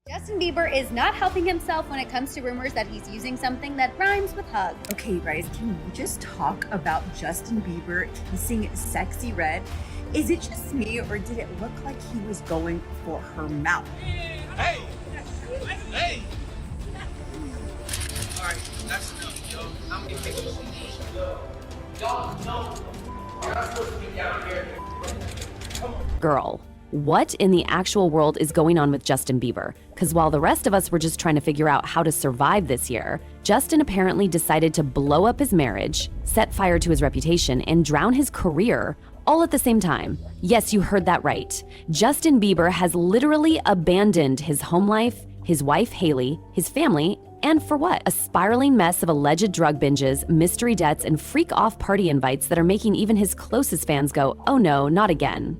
Justin Bieber is not helping himself when it comes to rumors that he's using something that rhymes with hug. Okay, guys, can we just talk about Justin Bieber kissing Sexy Red? Is it just me, or did it look like he was going for her mouth? Hey! Hey! Alright, that's enough, yo. I'm gonna take this. Y'all know you're not supposed to be down here. Come on. Girl, what in the actual world is going on with Justin Bieber? Because while the rest of us were just trying to figure out how to survive this year, Justin apparently decided to blow up his marriage, set fire to his reputation, and drown his career all at the same time. Yes, you heard that right. Justin Bieber has literally abandoned his home life, his wife Hailey, his family, and for what? A spiraling mess of alleged drug binges, mystery debts, and freak-off party invites that are making even his closest fans go, oh no, not again.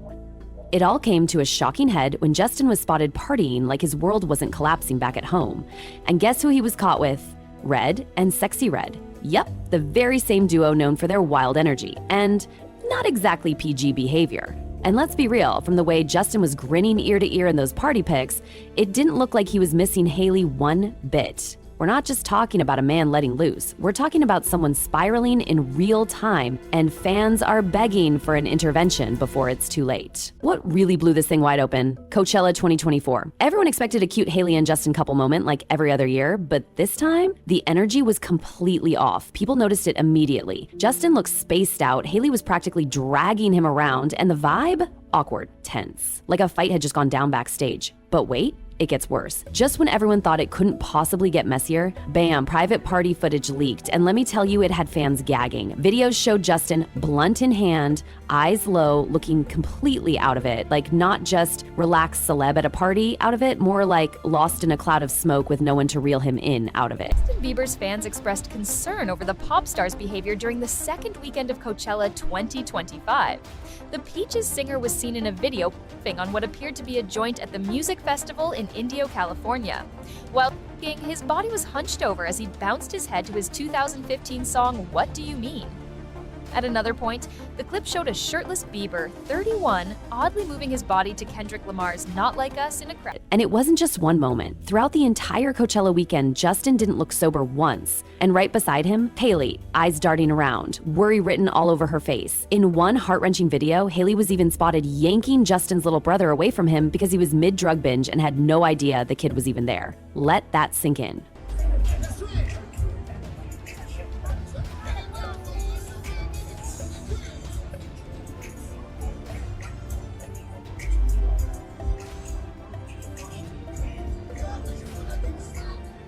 It all came to a shocking head when Justin was spotted partying like his world wasn't collapsing back at home. And guess who he was caught with? Red and Sexy Red. Yep, the very same duo known for their wild energy and not exactly PG behavior. And let's be real, from the way Justin was grinning ear to ear in those party pics, it didn't look like he was missing Hailey one bit. We're not just talking about a man letting loose. We're talking about someone spiraling in real time, and fans are begging for an intervention before it's too late. What really blew this thing wide open? Coachella 2024. Everyone expected a cute Hailey and Justin couple moment like every other year, but this time, the energy was completely off. People noticed it immediately. Justin looked spaced out, Hailey was practically dragging him around, and the vibe? Awkward, tense, like a fight had just gone down backstage. But wait, it gets worse. Just when everyone thought it couldn't possibly get messier, bam, private party footage leaked, and let me tell you, it had fans gagging. Videos showed Justin, blunt in hand, eyes low, looking completely out of it, like not just relaxed celeb at a party out of it, more like lost in a cloud of smoke with no one to reel him in out of it. Justin Bieber's fans expressed concern over the pop star's behavior during the second weekend of Coachella 2025. The Peaches singer was seen in a video puffing on what appeared to be a joint at the music festival in Indio, California. While singing, his body was hunched over as he bounced his head to his 2015 song, What Do You Mean? At another point, the clip showed a shirtless Bieber, 31, oddly moving his body to Kendrick Lamar's Not Like Us in a crowd. And it wasn't just one moment. Throughout the entire Coachella weekend, Justin didn't look sober once. And right beside him, Hailey, eyes darting around, worry written all over her face. In one heart-wrenching video, Hailey was even spotted yanking Justin's little brother away from him because he was mid-drug binge and had no idea the kid was even there. Let that sink in.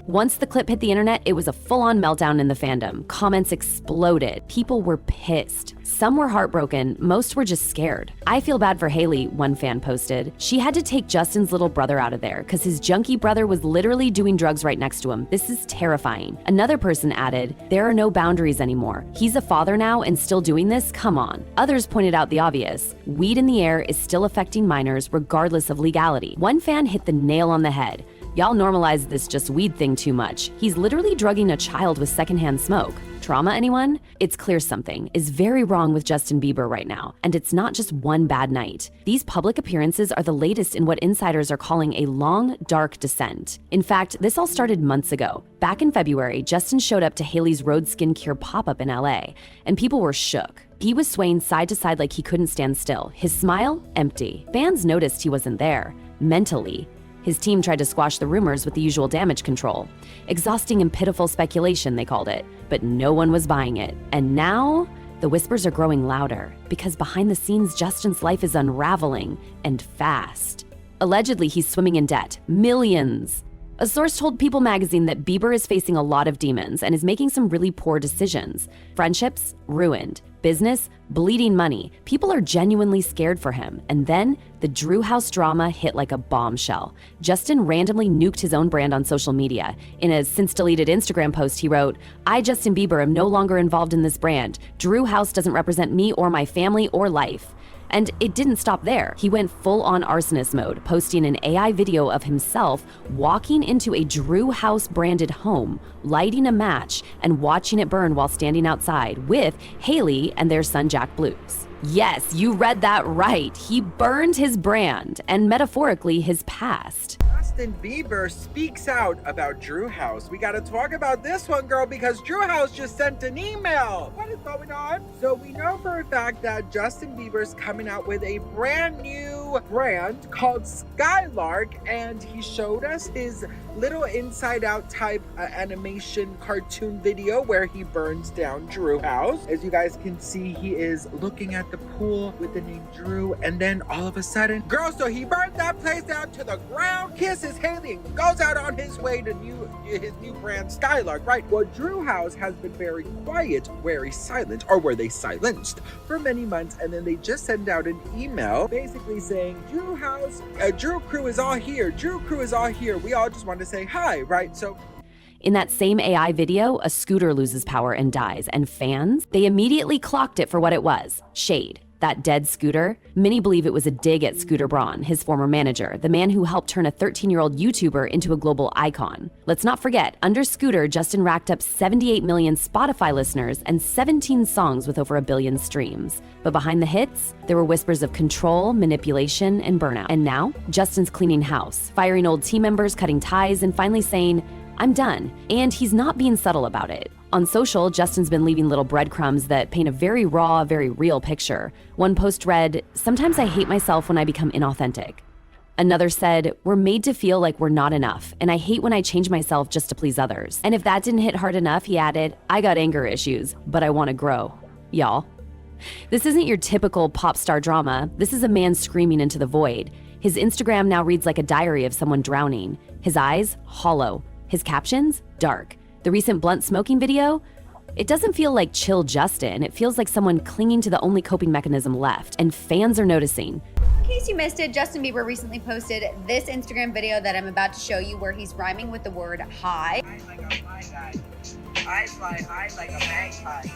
Once the clip hit the internet, it was a full-on meltdown in the fandom. Comments exploded. People were pissed. Some were heartbroken. Most were just scared. I feel bad for Hailey, one fan posted. She had to take Justin's little brother out of there because his junkie brother was literally doing drugs right next to him. This is terrifying. Another person added, there are no boundaries anymore. He's a father now and still doing this? Come on. Others pointed out the obvious. Weed in the air is still affecting minors regardless of legality. One fan hit the nail on the head. Y'all normalize this just weed thing too much. He's literally drugging a child with secondhand smoke. Trauma, anyone? It's clear something is very wrong with Justin Bieber right now, and it's not just one bad night. These public appearances are the latest in what insiders are calling a long, dark descent. In fact, this all started months ago. Back in February, Justin showed up to Hailey's Rhode Skincare pop-up in LA, and people were shook. He was swaying side to side like he couldn't stand still. His smile, empty. Fans noticed he wasn't there. Mentally, his team tried to squash the rumors with the usual damage control. Exhausting and pitiful speculation, they called it. But no one was buying it. And now, the whispers are growing louder because behind the scenes, Justin's life is unraveling and fast. Allegedly, he's swimming in debt. Millions. A source told People magazine that Bieber is facing a lot of demons and is making some really poor decisions. Friendships, ruined. Business, bleeding money. People are genuinely scared for him. And then the Drew House drama hit like a bombshell. Justin randomly nuked his own brand on social media. In a since-deleted Instagram post, he wrote, I, Justin Bieber, am no longer involved in this brand. Drew House doesn't represent me or my family or life. And it didn't stop there. He went full-on arsonist mode, posting an AI video of himself walking into a Drew House branded home, lighting a match, and watching it burn while standing outside with Hailey and their son Jack Blues. Yes, you read that right. He burned his brand and metaphorically his past. Justin Bieber speaks out about Drew House. We gotta talk about this one, girl, because Drew House just sent an email. What is going on? So we know for a fact that Justin Bieber's coming out with a brand new brand called Skylark, and he showed us his little inside out type animation cartoon video where he burns down Drew House. As you guys can see, he is looking at the pool with the name Drew, and then all of a sudden, girl, so he burns that place down to the ground, kisses Hailey, and goes out on his way to his new brand Skylark, right? Well, Drew House has been very quiet, very silent, or were they silenced for many months, and then they just sent out an email basically saying, Drew House, Drew crew is all here. Drew crew is all here. We all just want to say hi, right? So in that same AI video, a scooter loses power and dies, and fans, they immediately clocked it for what it was: shade. That dead scooter? Many believe it was a dig at Scooter Braun, his former manager, the man who helped turn a 13-year-old YouTuber into a global icon. Let's not forget, under Scooter, Justin racked up 78 million Spotify listeners and 17 songs with over 1 billion streams. But behind the hits, there were whispers of control, manipulation, and burnout. And now, Justin's cleaning house, firing old team members, cutting ties, and finally saying, I'm done. And he's not being subtle about it. On social, Justin's been leaving little breadcrumbs that paint a very raw, very real picture. One post read, "Sometimes I hate myself when I become inauthentic." Another said, "We're made to feel like we're not enough, and I hate when I change myself just to please others." And if that didn't hit hard enough, he added, "I got anger issues, but I want to grow." Y'all. This isn't your typical pop star drama. This is a man screaming into the void. His Instagram now reads like a diary of someone drowning. His eyes, hollow. His captions, dark. The recent blunt smoking video, it doesn't feel like chill Justin. It feels like someone clinging to the only coping mechanism left, and fans are noticing. In case you missed it, Justin Bieber recently posted this Instagram video that I'm about to show you where he's rhyming with the word high. I like a fly guy. I fly high like a magpie.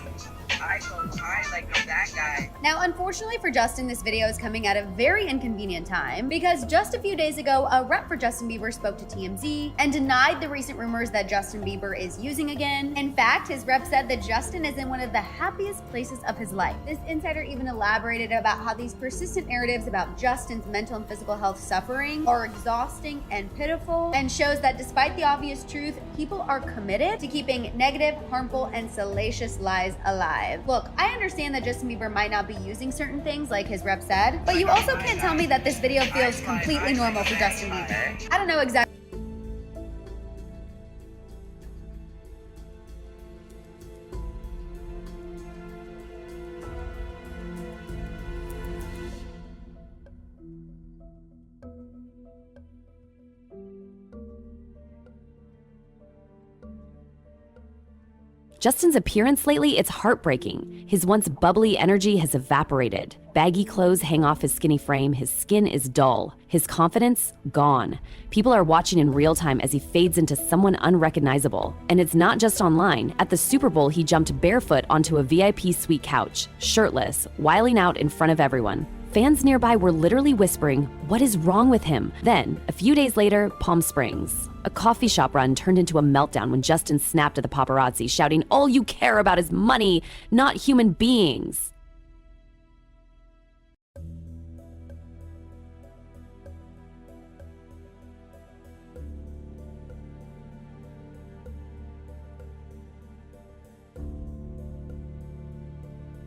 I go high like a that guy. Now, unfortunately for Justin, this video is coming at a very inconvenient time because just a few days ago, a rep for Justin Bieber spoke to TMZ and denied the recent rumors that Justin Bieber is using again. In fact, his rep said that Justin is in one of the happiest places of his life. This insider even elaborated about how these persistent narratives about Justin's mental and physical health suffering are exhausting and pitiful, and shows that despite the obvious truth, people are committed to keeping negative, harmful, and salacious lies alive. Look, I understand that Justin Bieber might not be using certain things like his rep said, but you also can't tell me that this video feels completely normal for Justin Bieber. I don't know exactly. Justin's appearance lately, it's heartbreaking. His once bubbly energy has evaporated. Baggy clothes hang off his skinny frame, his skin is dull. His confidence, gone. People are watching in real time as he fades into someone unrecognizable. And it's not just online. At the Super Bowl, he jumped barefoot onto a VIP suite couch, shirtless, wiling out in front of everyone. Fans nearby were literally whispering, "What is wrong with him?" Then, a few days later, Palm Springs. A coffee shop run turned into a meltdown when Justin snapped at the paparazzi, shouting, "All you care about is money, not human beings."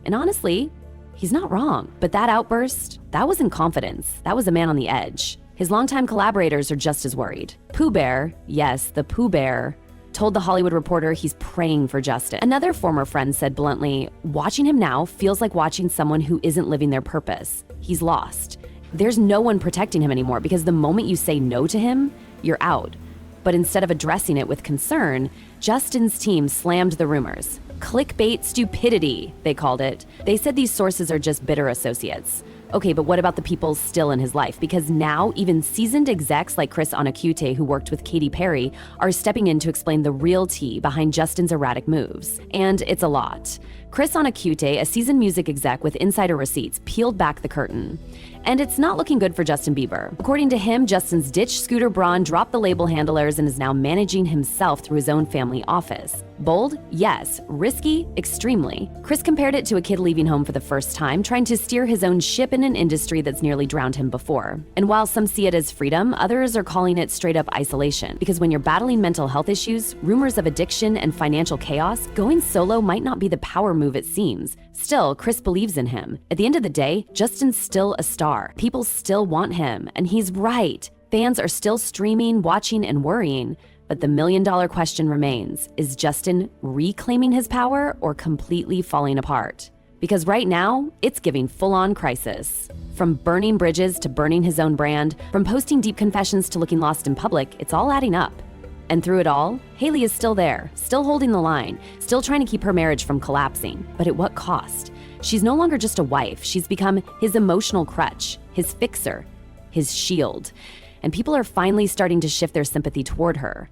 And honestly, he's not wrong. But that outburst, that wasn't confidence. That was a man on the edge. His longtime collaborators are just as worried. Pooh Bear, yes, the Pooh Bear, told The Hollywood Reporter he's praying for Justin. Another former friend said bluntly, "Watching him now feels like watching someone who isn't living their purpose. He's lost. There's no one protecting him anymore because the moment you say no to him, you're out." But instead of addressing it with concern, Justin's team slammed the rumors. Clickbait stupidity, they called it. They said these sources are just bitter associates. Okay, but what about the people still in his life? Because now even seasoned execs like Chris Anacute, who worked with Katy Perry, are stepping in to explain the real tea behind Justin's erratic moves. And it's a lot. Chris on a cute day, a seasoned music exec with insider receipts, peeled back the curtain. And it's not looking good for Justin Bieber. According to him, Justin's ditched Scooter Braun, dropped the label handlers, and is now managing himself through his own family office. Bold? Yes. Risky? Extremely. Chris compared it to a kid leaving home for the first time, trying to steer his own ship in an industry that's nearly drowned him before. And while some see it as freedom, others are calling it straight up isolation. Because when you're battling mental health issues, rumors of addiction, and financial chaos, going solo might not be the power move it seems. Still, Chris believes in him. At the end of the day, Justin's still a star. People still want him, and he's right. Fans are still streaming, watching, and worrying. But the million-dollar question remains, is Justin reclaiming his power or completely falling apart? Because right now, it's giving full-on crisis. From burning bridges to burning his own brand, from posting deep confessions to looking lost in public, it's all adding up. And through it all, Hailey is still there, still holding the line, still trying to keep her marriage from collapsing. But at what cost? She's no longer just a wife. She's become his emotional crutch, his fixer, his shield. And people are finally starting to shift their sympathy toward her.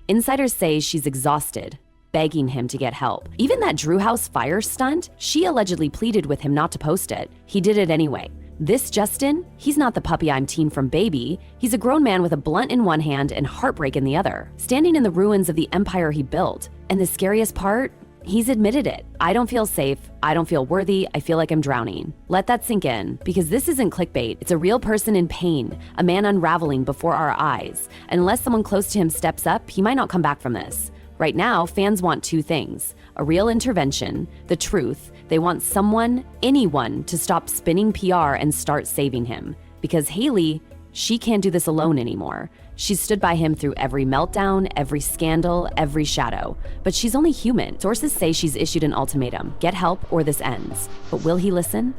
Insiders say she's exhausted, begging him to get help. Even that Drew House fire stunt, she allegedly pleaded with him not to post it. He did it anyway. This Justin, he's not the puppy I'm teen from Baby. He's a grown man with a blunt in one hand and heartbreak in the other, standing in the ruins of the empire he built. And the scariest part? He's admitted it. I don't feel safe. I don't feel worthy. I feel like I'm drowning. Let that sink in, because this isn't clickbait. It's a real person in pain, a man unraveling before our eyes. And unless someone close to him steps up, he might not come back from this. Right now, fans want two things: a real intervention, the truth. They want someone, anyone, to stop spinning PR and start saving him. Because Hailey, she can't do this alone anymore. She's stood by him through every meltdown, every scandal, every shadow. But she's only human. Sources say she's issued an ultimatum: get help or this ends. But will he listen?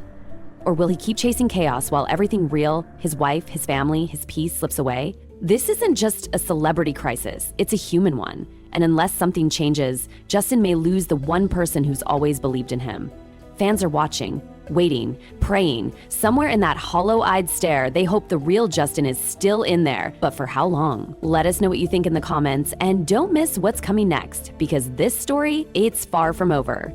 Or will he keep chasing chaos while everything real, his wife, his family, his peace, slips away? This isn't just a celebrity crisis, it's a human one. And unless something changes, Justin may lose the one person who's always believed in him. Fans are watching, waiting, praying. Somewhere in that hollow-eyed stare, they hope the real Justin is still in there. But for how long? Let us know what you think in the comments, and don't miss what's coming next, because this story, it's far from over.